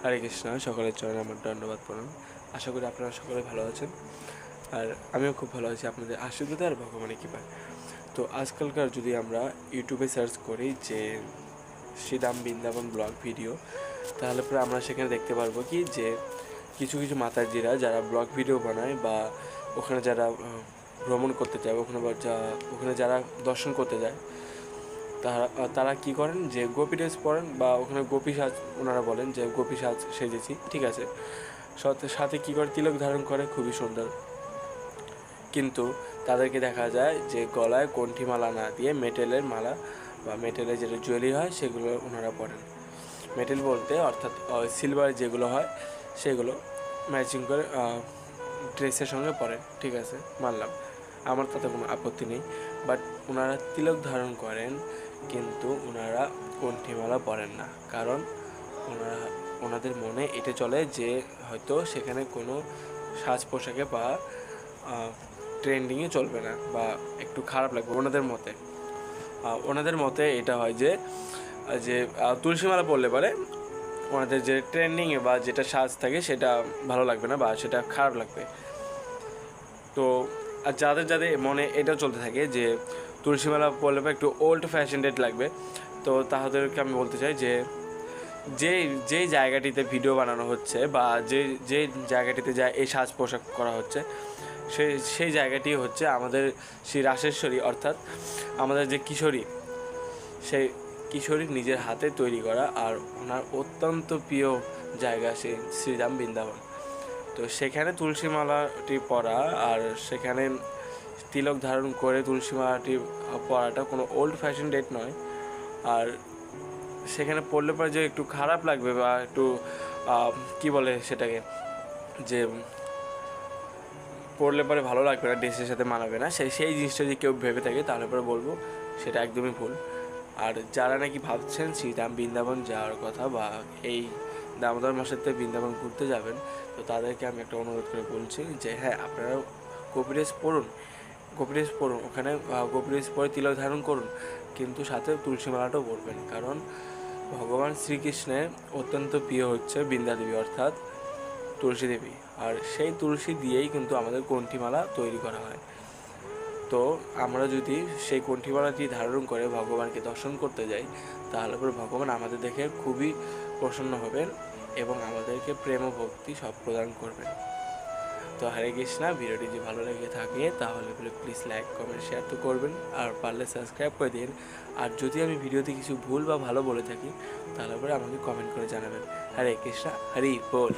হরে কৃষ্ণ। সকলের চরণে আমার ধন্যবাদ প্রণাম। আশা করি আপনারা সকলে ভালো আছেন, আর আমিও খুব ভালো আছি আপনাদের আশীর্বাদে আর ভগবানের কৃপায়। তো আজকালকার যদি আমরা ইউটিউবে সার্চ করি যে শ্রীধাম বৃন্দাবন ব্লগ ভিডিও, তাহলে পরে আমরা সেখানে দেখতে পারবো কি যে কিছু কিছু মাতাজিরা যারা ব্লগ ভিডিও বানায় বা ওখানে যারা ভ্রমণ করতে যায়, ওখানে যারা দর্শন করতে যায়, তারা কী করেন যে গোপী ড্রেস পরেন বা ওখানে গোপী সাজ, ওনারা বলেন যে গোপী সাজ সেজেছি, ঠিক আছে, সাথে কী করে তিলক ধারণ করে, খুবই সুন্দর। কিন্তু তাদেরকে দেখা যায় যে গলায় কণ্ঠিমালা না দিয়ে মেটেলের মালা বা মেটেলের যেটা জুয়েলারি হয় সেগুলো ওনারা পরেন। মেটেল বলতে অর্থাৎ সিলভার যেগুলো হয় সেগুলো ম্যাচিং করে ড্রেসের সঙ্গে পরেন, ঠিক আছে, মানলাম, আমার তাতে কোনো আপত্তি নেই। বাট ওনারা তিলক ধারণ করেন কিন্তু ওনারা কণ্ঠিমালা পরেন না, কারণ ওনাদের মনে এটা চলে যে হয়তো সেখানে কোনো সাজ পোশাকে বা ট্রেন্ডিংয়ে চলবে না বা একটু খারাপ লাগবে ওনাদের মতে এটা হয় যে তুলসীমালা পরলে পরে ওনাদের যে ট্রেন্ডিংয়ে বা যেটা সাজ থাকে সেটা ভালো লাগবে না বা সেটা খারাপ লাগবে। তো আর যাদের মনে এটা চলতে থাকে যে তুলসীমালা পরলে পরে একটু ওল্ড ফ্যাশনেড লাগবে, তো তাদেরকে আমি বলতে চাই যে যেই জায়গাটিতে ভিডিও বানানো হচ্ছে বা যে জায়গাটিতে এই সাজ পোশাক করা হচ্ছে সেই জায়গাটি হচ্ছে আমাদের শ্রী রাসেশ্বরী, অর্থাৎ আমাদের যে কিশোরী, সেই কিশোরীর নিজের হাতে তৈরি করা আর ওনার অত্যন্ত প্রিয় জায়গা সেই শ্রীধাম বৃন্দাবন। তো সেখানে তুলসীমালাটি পরা আর সেখানে তিলক ধারণ করে তুলসীমালাটি পরাটা কোনো ওল্ড ফ্যাশন ডেট নয়। আর সেখানে পড়লে পরে যে একটু খারাপ লাগবে বা একটু কী বলে সেটাকে, যে পড়লে পরে ভালো লাগবে না, ড্রেসের সাথে মানাবে না, সেই জিনিসটা যদি কেউ ভেবে থাকে তাহলে পরে বলবো সেটা একদমই ভুল। আর যারা নাকি ভাবছেন শ্রীধাম বৃন্দাবন যাওয়ার কথা বা এই দামোদর মাসেতে বৃন্দাবন ঘুরতে যাবেন, তো তাদেরকে আমি একটা অনুরোধ করে বলছি যে হ্যাঁ, আপনারা গোপী ড্রেস পরুন, ওখানে গোপী ড্রেস পরে তিলক ধারণ করুন, কিন্তু সাথে তুলসীমালাটাও পরবেন, কারণ ভগবান শ্রীকৃষ্ণের অত্যন্ত প্রিয় হচ্ছে বৃন্দা দেবী, অর্থাৎ তুলসী দেবী, আর সেই তুলসী দিয়েই কিন্তু আমাদের কণ্ঠিমালা তৈরি করা হয়। তো আমরা যদি সেই কণ্ঠিমালাটি ধারণ করে ভগবানকে দর্শন করতে যাই, তাহলে পরে ভগবান আমাদের দেখে খুবই প্রসন্ন হবেন এবং আমাদেরকে প্রেম ও ভক্তি সব প্রদান করবেন। তো হরে কৃষ্ণা। ভিডিওটি যদি ভালো লেগে থাকে তাহলে প্লিজ লাইক কমেন্ট শেয়ার তো করবেন, আর পারলে সাবস্ক্রাইব করে দিন। আর যদি আমি ভিডিওতে কিছু ভুল বা ভালো বলে থাকি তাহলে পরে আমাকে কমেন্ট করে জানাবেন। হরে কৃষ্ণা, হরি বল।